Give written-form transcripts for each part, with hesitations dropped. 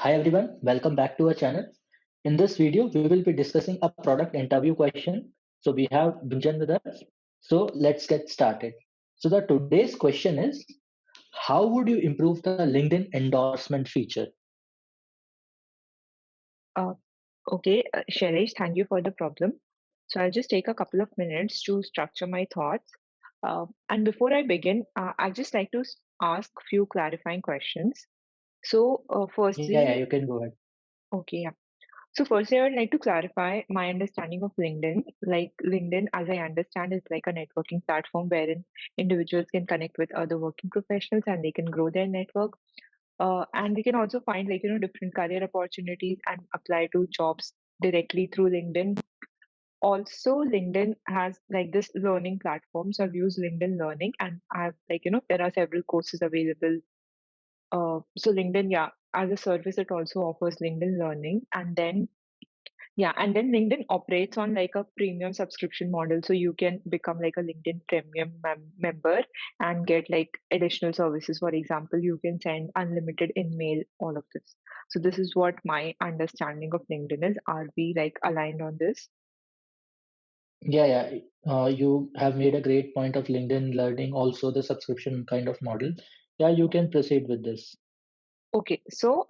Hi everyone, welcome back to our channel. In this video, we will be discussing a product interview question. So we have Gunjan with us. So let's get started. So the today's question is, how would you improve the LinkedIn endorsement feature? Uh, okay, Shailesh, thank you for the problem. So I'll just take a couple of minutes to structure my thoughts. And before I begin, I'd just like to ask few clarifying questions. So, Yeah, firstly, you can go ahead. okay, yeah. So firstly, I would like to clarify my understanding of LinkedIn. Like LinkedIn, as I understand, is like a networking platform wherein individuals can connect with other working professionals and they can grow their network. And we can also find different career opportunities and apply to jobs directly through LinkedIn. Also, LinkedIn has like this learning platform. So I've used LinkedIn Learning and I've there are several courses available. So LinkedIn, yeah, as a service, it also offers LinkedIn Learning. And then LinkedIn operates on like a premium subscription model. So you can become like a LinkedIn premium member and get like additional services. For example, you can send unlimited email, all of this. So this is what my understanding of LinkedIn is. Are we like aligned on this? Yeah. You have made a great point of LinkedIn learning, also the subscription kind of model. Yeah, you can proceed with this. Okay, so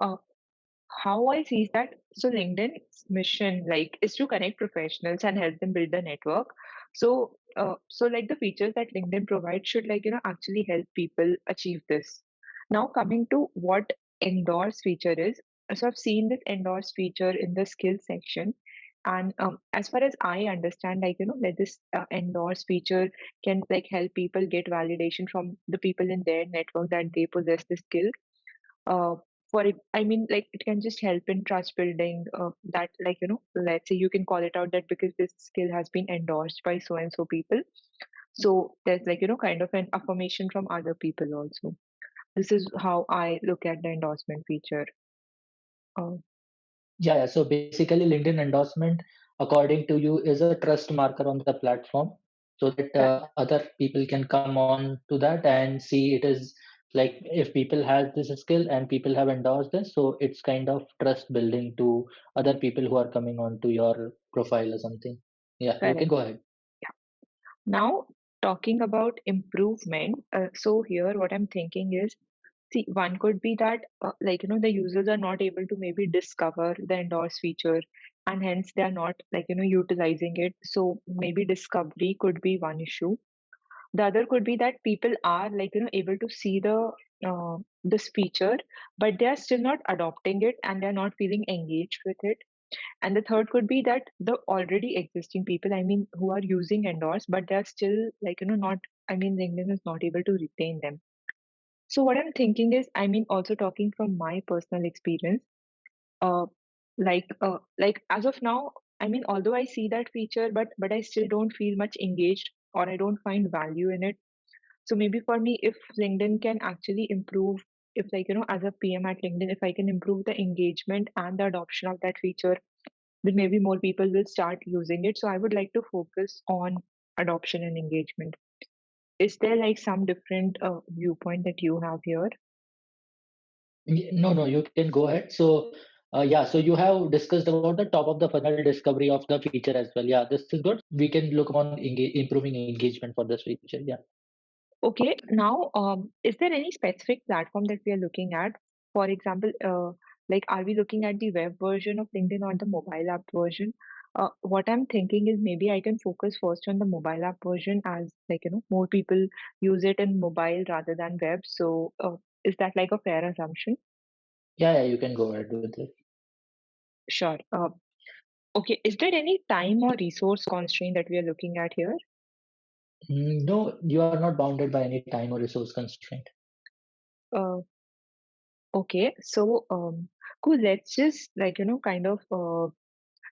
how I see that, so LinkedIn's mission like is to connect professionals and help them build a network. So like the features that LinkedIn provides should actually help people achieve this. Now coming to what endorse feature is, so I've seen this endorse feature in the skills section, and as far as I understand, that this endorse feature can like help people get validation from the people in their network that they possess the skill. uh, for it, I mean, like it can just help in trust building, that let's say you can call it out that because this skill has been endorsed by so and so people, so there's kind of an affirmation from other people also. This is how I look at the endorsement feature. uh, Yeah, so basically, LinkedIn endorsement, according to you, is a trust marker on the platform so that that other people can come on to that and see it is like if people have this skill and people have endorsed this, so it's kind of trust building to other people who are coming on to your profile or something. Yeah, you can correct. go ahead. Yeah. Now, talking about improvement, so here what I'm thinking is, see, one could be that, the users are not able to maybe discover the endorse feature, and hence they are not utilizing it. So maybe discovery could be one issue. The other could be that people are able to see this feature, but they are still not adopting it and they're not feeling engaged with it. And the third could be that the already existing people, I mean, who are using endorse, but they're still not. I mean, LinkedIn is not able to retain them. So what I'm thinking is, I mean, also talking from my personal experience, uh, like as of now, I mean, although I see that feature, but I still don't feel much engaged or I don't find value in it. So maybe for me, if LinkedIn can actually improve, if as a PM at LinkedIn, if I can improve the engagement and the adoption of that feature, then maybe more people will start using it. So I would like to focus on adoption and engagement. Is there like some different viewpoint that you have here? No, you can go ahead. So, yeah, so you have discussed about the top of the funnel discovery of the feature as well. Yeah, this is good. We can look on improving engagement for this feature. Yeah. Okay, now, is there any specific platform that we are looking at? For example, like, are we looking at the web version of LinkedIn or the mobile app version? What I'm thinking is maybe I can focus first on the mobile app version, as more people use it in mobile rather than web. So, is that like a fair assumption? Yeah, you can go ahead with it. Sure. Okay, is there any time or resource constraint that we are looking at here? No, you are not bounded by any time or resource constraint. Uh, okay, so cool. Let's just kind of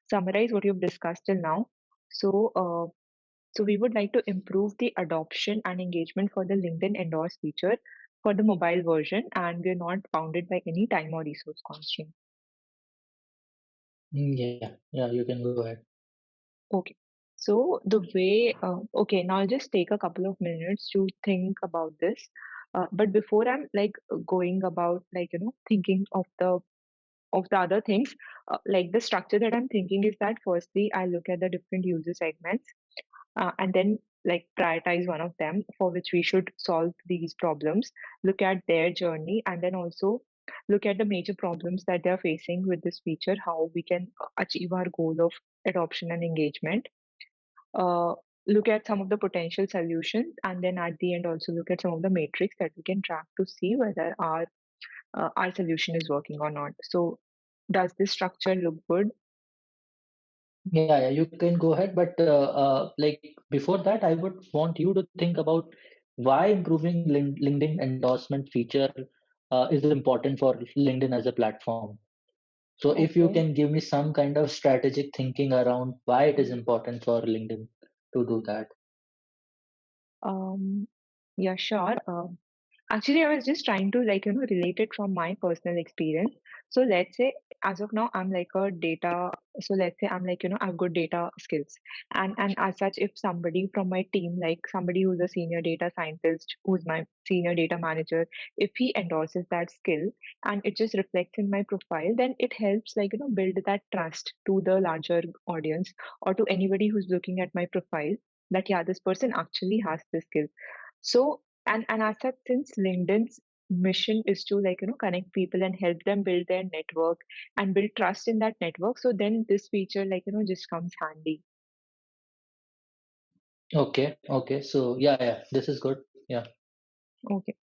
summarize what you've discussed till now. So, so we would like to improve the adoption and engagement for the LinkedIn endorse feature for the mobile version, and we're not bounded by any time or resource constraint. Yeah, you can go ahead. Okay. So the way, okay, now I'll just take a couple of minutes to think about this. But before I'm like going about thinking of the of the other things, like the structure that I'm thinking is that firstly, I look at the different user segments, and then like prioritize one of them for which we should solve these problems, look at their journey, and then also look at the major problems that they're facing with this feature, how we can achieve our goal of adoption and engagement. uh, Look at some of the potential solutions, and then at the end also look at some of the metrics that we can track to see whether our solution is working or not. So does this structure look good? Yeah, you can go ahead, but like before that, I would want you to think about why improving LinkedIn endorsement feature is important for LinkedIn as a platform. So if you Okay. can give me some kind of strategic thinking around why it is important for LinkedIn to do that. um yeah, sure. Actually, I was just trying to relate it from my personal experience. So let's say as of now I'm like a data. So let's say I'm like I have good data skills, and as such, if somebody from my team, like somebody who's a senior data scientist, who's my senior data manager, if he endorses that skill and it just reflects in my profile, then it helps build that trust to the larger audience or to anybody who's looking at my profile that yeah, this person actually has this skill. So and as such, since LinkedIn's mission is to connect people and help them build their network and build trust in that network, so then this feature just comes handy. Okay. So yeah, this is good. Yeah. Okay.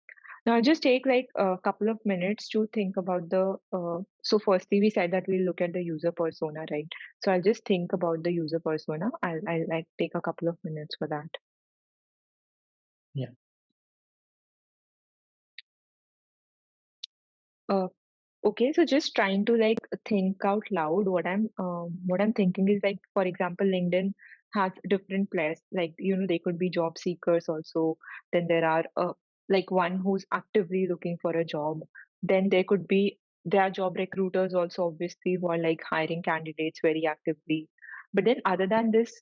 Now I'll just take like a couple of minutes to think about the so firstly we said that we'll look at the user persona, right? So I'll just think about the user persona. I'll like take a couple of minutes for that. Yeah. Uh, Okay, so just trying to like think out loud. What I'm thinking is like, for example, LinkedIn has different players. Like they could be job seekers also. Then there are like one who's actively looking for a job. Then there are job recruiters also, obviously, who are like hiring candidates very actively. But then other than this,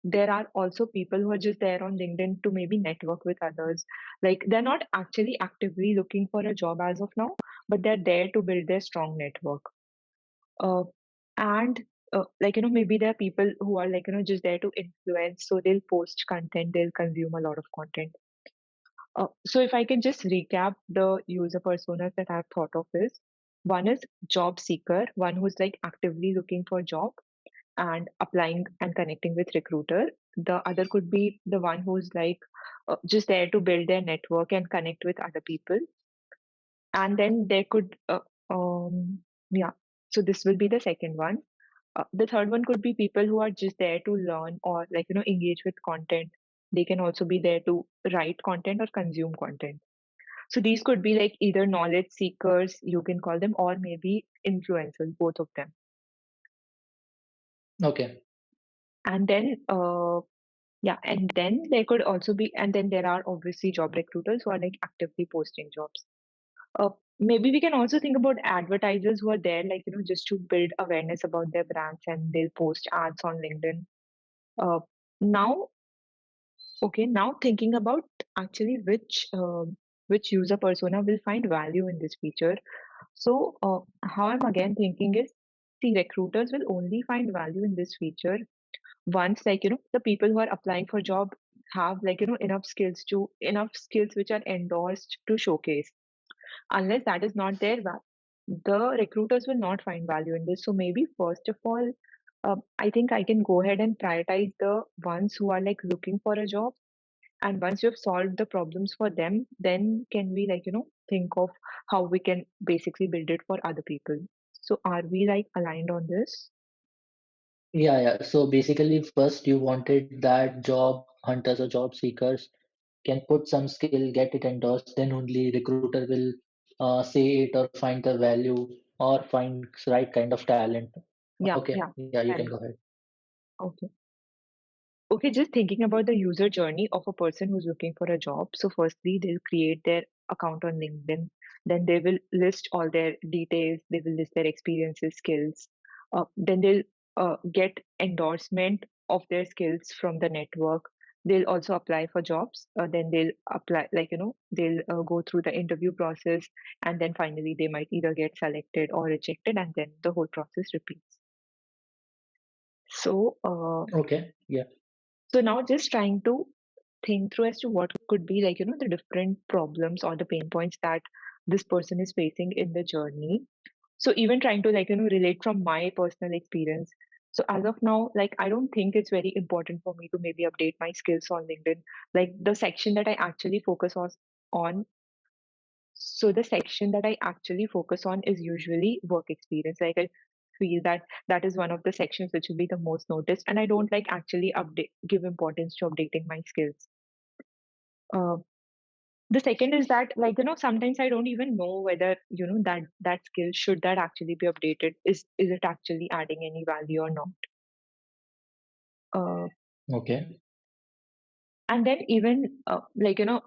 there are also people who are just there on LinkedIn to maybe network with others. Like they're not actually actively looking for a job as of now, but they're there to build their strong network. Uh, and maybe there are people who are just there to influence, so they'll post content, they'll consume a lot of content. So if I can just recap the user personas that I've thought of is one is job seeker, one who's like actively looking for a job and applying and connecting with recruiter. The other could be the one who's like just there to build their network and connect with other people. And then there could yeah, so this will be the second one. The third one could be people who are just there to learn or engage with content. They can also be there to write content or consume content. So these could be like either knowledge seekers, you can call them, or maybe influencers, both of them. Okay. And then yeah, and then there could also be, and then there are obviously job recruiters who are like actively posting jobs. Maybe we can also think about advertisers who are there, just to build awareness about their brands and they'll post ads on LinkedIn. Uh, now, okay, now thinking about actually which user persona will find value in this feature. So, how I'm again thinking is, see, recruiters will only find value in this feature once, the people who are applying for job have enough skills which are endorsed to showcase. Unless that is not there, the recruiters will not find value in this. So maybe first of all, I think I can go ahead and prioritize the ones who are like looking for a job. And once you've solved the problems for them, then can we think of how we can basically build it for other people. So are we like aligned on this? Yeah. So basically, first you wanted that job hunters or job seekers can put some skill, get it endorsed, then only recruiter will say it or find the value or find right kind of talent. Yeah, Okay, yeah, yeah, you can correct. go ahead. Okay. Okay, just thinking about the user journey of a person who's looking for a job. So, firstly, they'll create their account on LinkedIn. Then they will list all their details. They will list their experiences, skills. Then they'll get endorsement of their skills from the network. they'll also apply for jobs. Then they'll apply, they'll go through the interview process, and then finally they might either get selected or rejected, and then the whole process repeats. So, Okay. Yeah. so now just trying to think through as to what could be the different problems or the pain points that this person is facing in the journey. So even trying to relate from my personal experience. So as of now, like I don't think it's very important for me to maybe update my skills on LinkedIn. Like the section that I actually focus on so the section that I actually focus on is usually work experience. Like I feel that that is one of the sections which will be the most noticed, and I don't like actually update give importance to updating my skills. Uh, the second is that sometimes I don't even know whether that skill should that actually be updated. Is it actually adding any value or not? Uh, Okay. and then even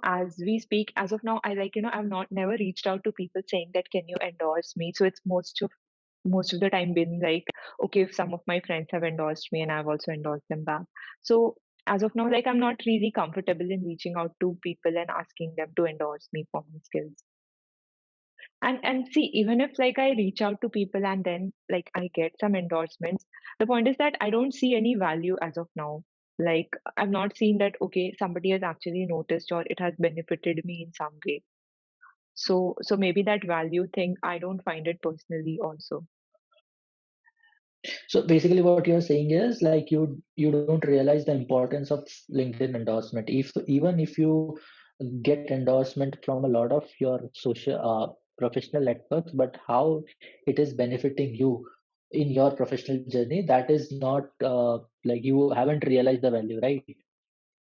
as we speak, as of now, I I've not never reached out to people saying that can you endorse me. So it's most of the time been like, okay, if some of my friends have endorsed me and I've also endorsed them back. So as of now, like I'm not really comfortable in reaching out to people and asking them to endorse me for my skills. And see, even if like I reach out to people and then like I get some endorsements, the point is that I don't see any value as of now. Like I've not seen that okay, somebody has actually noticed or it has benefited me in some way. So maybe that value thing, I don't find it personally also. So basically, what you're saying is like you don't realize the importance of LinkedIn endorsement. If even if you get endorsement from a lot of your social professional networks, but how it is benefiting you in your professional journey, that is not like you haven't realized the value, right?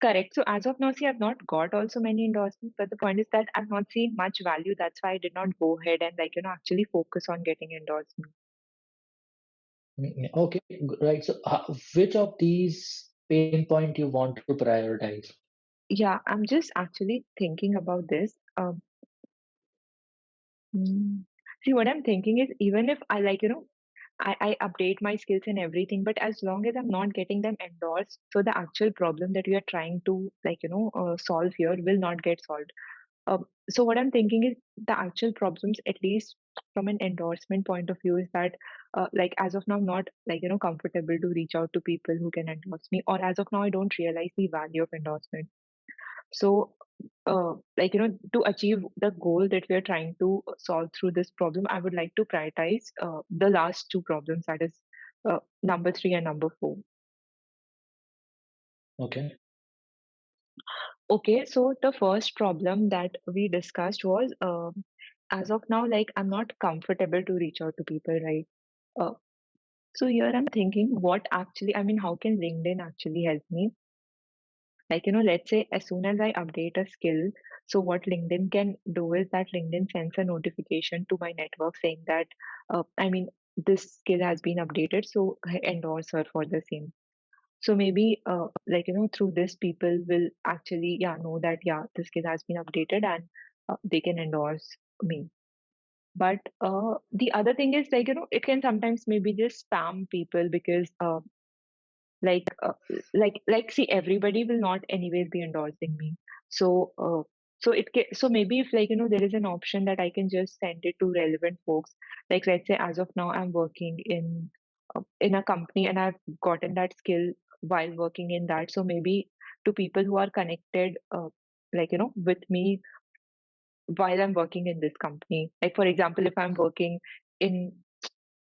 Correct. So as of now, see, I've not got also many endorsements, but the point is that I've not seen much value. That's why I did not go ahead and actually focus on getting endorsement. Okay, right. So which of these pain point you want to prioritize? Yeah, I'm just actually thinking about this. Hmm. See, what I'm thinking is even if I I update my skills and everything, but as long as I'm not getting them endorsed, so the actual problem that we are trying to solve here will not get solved. So what I'm thinking is the actual problems, at least from an endorsement point of view, is that like as of now, I'm not comfortable to reach out to people who can endorse me, or as of now, I don't realize the value of endorsement. So to achieve the goal that we are trying to solve through this problem, I would like to prioritize the last two problems, that is number three and number four. Okay. Okay, so the first problem that we discussed was as of now, like I'm not comfortable to reach out to people, right? Uh, so here I'm thinking, what actually, I mean, how can LinkedIn actually help me? Like, let's say as soon as I update a skill, so what LinkedIn can do is that LinkedIn sends a notification to my network saying that, I mean, this skill has been updated, so I endorse her for the same. So maybe, through this, people will actually, yeah, know that, yeah, this skill has been updated and they can endorse me. But the other thing is, it can sometimes maybe just spam people because like uh, see, everybody will not anyways be endorsing me. So so maybe if there is an option that I can just send it to relevant folks. Like let's say as of now I'm working in a company and I've gotten that skill while working in that, so maybe to people who are connected with me while I'm working in this company. Like for example, if I'm working in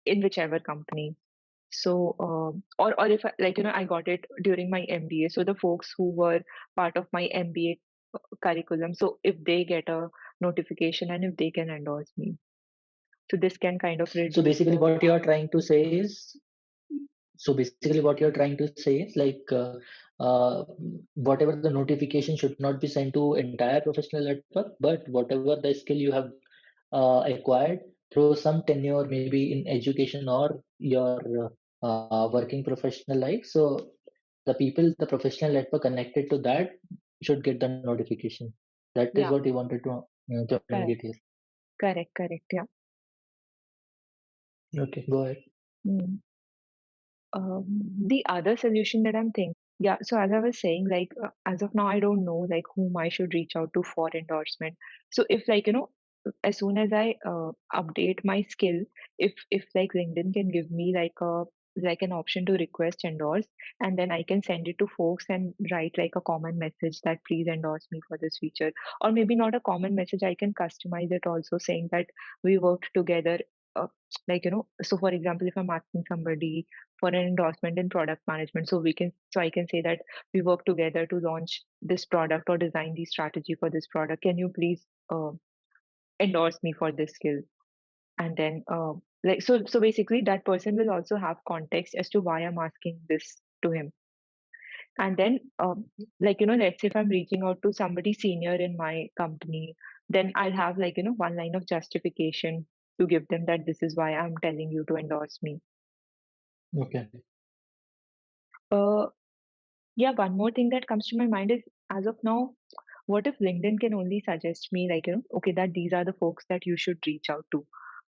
whichever company, so, or if I got it during my MBA, so the folks who were part of my MBA curriculum, so if they get a notification and if they can endorse me, so this can kind of So reduce basically, the. what you are trying to say is what you're trying to say is like whatever the notification should not be sent to entire professional network, but whatever the skill you have acquired through some tenure, maybe in education or your working professional life. So the people, the professional network connected to that should get the notification. That is Yeah, what you wanted to correct, communicate here. correct, yeah. Okay, go ahead. Mm. The other solution that I'm thinking. Yeah, so as I was saying, like as of now, I don't know like whom I should reach out to for endorsement. So if like as soon as I update my skill, if like LinkedIn can give me like an option to request endorse, and then I can send it to folks and write like a common message that please endorse me for this feature, or maybe not a common message. I can customize it also, saying that we worked together. So for example, if I'm asking somebody for an endorsement in product management, so I can say that we work together to launch this product or design the strategy for this product. Can you please endorse me for this skill? And then so basically that person will also have context as to why I'm asking this to him. And then let's say if I'm reaching out to somebody senior in my company, then I'll have one line of justification to give them that this is why I'm telling you to endorse me. Okay. uh, Yeah, one more thing that comes to my mind is, as of now, what if LinkedIn can only suggest me, okay, that these are the folks that you should reach out to?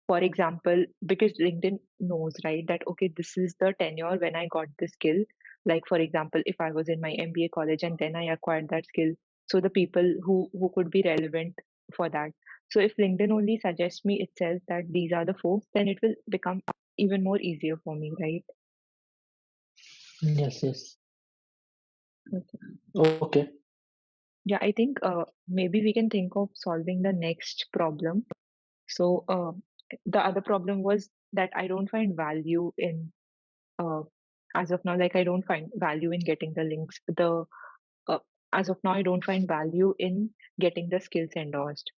For example, because LinkedIn knows, right, that, okay, this is the tenure when I got the skill. Like, for example, if I was in my MBA college and then I acquired that skill, so the people who could be relevant for that. So if LinkedIn only suggests me itself that these are the folks, then it will become even more easier for me, right? Yes, yes. Okay. Okay. Yeah, I think maybe we can think of solving the next problem. So the other problem was that I don't find value in uh, as of now. Like I don't find value in getting the links. The uh, As of now, I don't find value in getting the skills endorsed.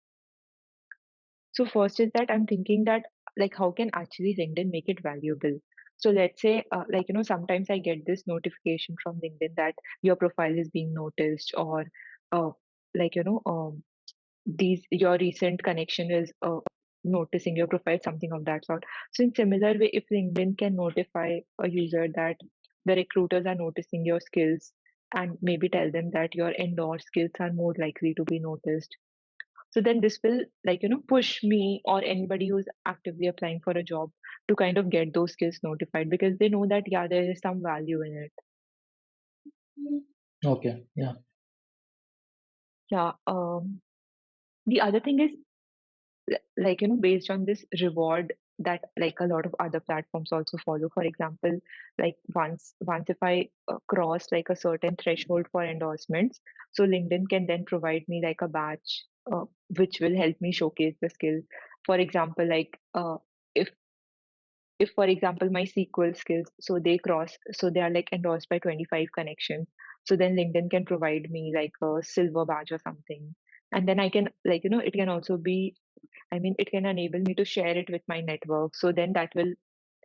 So first is that I'm thinking that like how can actually LinkedIn make it valuable? So let's say sometimes I get this notification from LinkedIn that your profile is being noticed, or uh, like you know these your recent connection is noticing your profile, something of that sort. So in similar way, if LinkedIn can notify a user that the recruiters are noticing your skills and maybe tell them that your endorsed skills are more likely to be noticed, so then this will push me or anybody who's actively applying for a job to kind of get those skills notified, because they know that yeah, there is some value in it. Okay. Yeah. Yeah. The other thing is based on this reward that like a lot of other platforms also follow. For example, like once if I cross like a certain threshold for endorsements, so LinkedIn can then provide me like a badge which will help me showcase the skill. For example, if if for example my SQL skills, so they are like endorsed by 25 connections, so then LinkedIn can provide me like a silver badge or something. And then I can it can also be, I mean, it can enable me to share it with my network. So then that will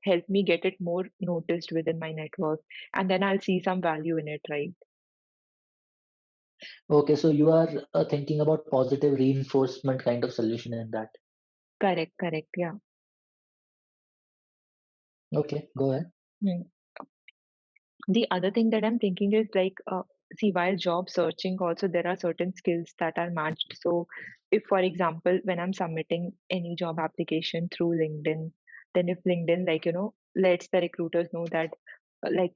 help me get it more noticed within my network. And then I'll see some value in it, right? Okay. So you are thinking about positive reinforcement kind of solution in that. Correct, correct. Yeah. Okay. Go ahead. Hmm. The other thing that I'm thinking is see, while job searching, also there are certain skills that are matched. So, if for example, when I'm submitting any job application through LinkedIn, then if LinkedIn, lets the recruiters know that,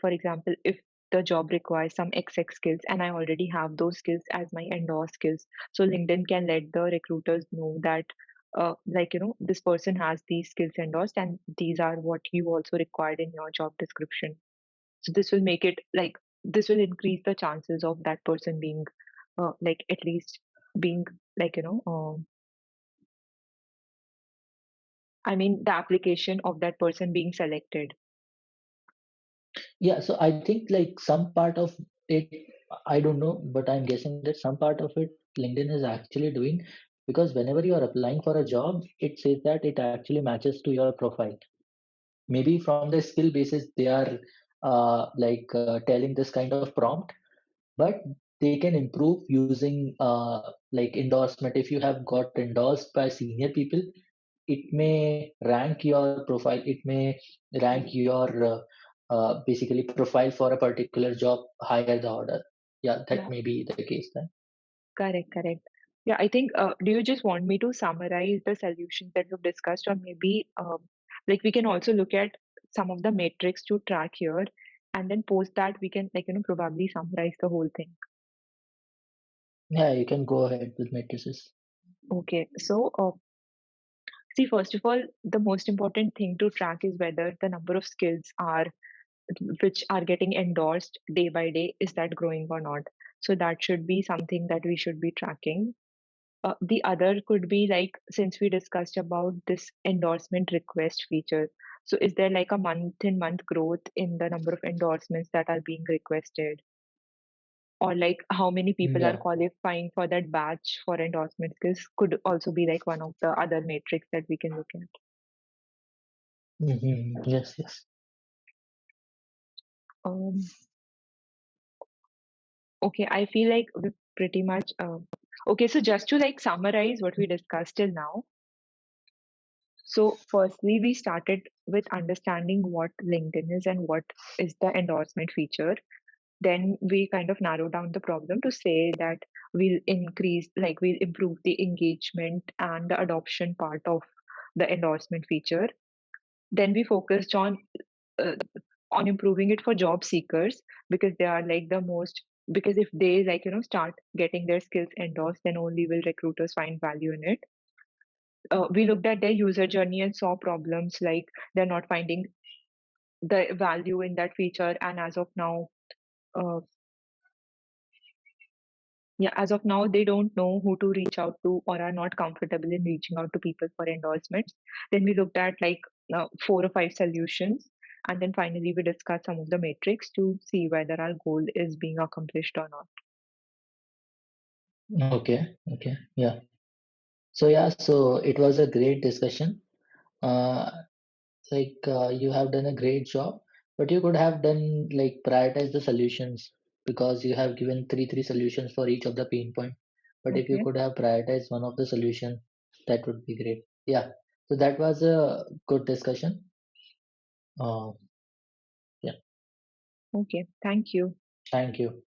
for example, if the job requires some XX skills and I already have those skills as my endorsed skills, so LinkedIn can let the recruiters know that. This person has these skills endorsed, and these are what you also required in your job description. So this will make it like this will increase the chances of that person being at least being like you know I mean the application of that person being selected. Yeah. So I think like some part of it, I don't know, but I'm guessing that some part of it LinkedIn is actually doing, because whenever you are applying for a job, it says that it actually matches to your profile. Maybe from the skill basis, they are telling this kind of prompt, but they can improve using like endorsement. If you have got endorsed by senior people, it may rank your profile, it may rank your basically profile for a particular job higher the order. Yeah, that Yeah, may be the case then. correct, correct. Yeah, I think do you just want me to summarize the solutions that we've discussed, or maybe we can also look at some of the metrics to track here, and then post that we can probably summarize the whole thing. Yeah, you can go ahead with matrices. Okay, so see, first of all, the most important thing to track is whether the number of skills are which are getting endorsed day by day, is that growing or not? So that should be something that we should be tracking. The other could be like, since we discussed about this endorsement request feature, so is there like a month in month growth in the number of endorsements that are being requested? Or like how many people are Yeah. qualifying for that batch for endorsement skills could also be like one of the other metrics that we can look at. Yes, yes. Um, okay, I feel like we pretty much. Okay, so just to like summarize what we discussed till now. So, firstly, we started with understanding what LinkedIn is and what is the endorsement feature. Then we kind of narrow down the problem to say that we'll improve the engagement and the adoption part of the endorsement feature. Then we focused uh, on improving it for job seekers because they are like the most, because if they start getting their skills endorsed, then only will recruiters find value in it. We looked at their user journey and saw problems like they're not finding the value in that feature, and uh, as of now, they don't know who to reach out to or are not comfortable in reaching out to people for endorsements. Then we looked at like four or five solutions, and then finally we discussed some of the metrics to see whether our goal is being accomplished or not. Okay, okay. Yeah. So yeah, so it was a great discussion. Uh, you have done a great job, but you could have done like prioritize the solutions because you have given three solutions for each of the pain point. But if you Okay. could have prioritized one of the solution, that would be great. Yeah. So that was a good discussion. Uh, yeah. Okay. Thank you. Thank you.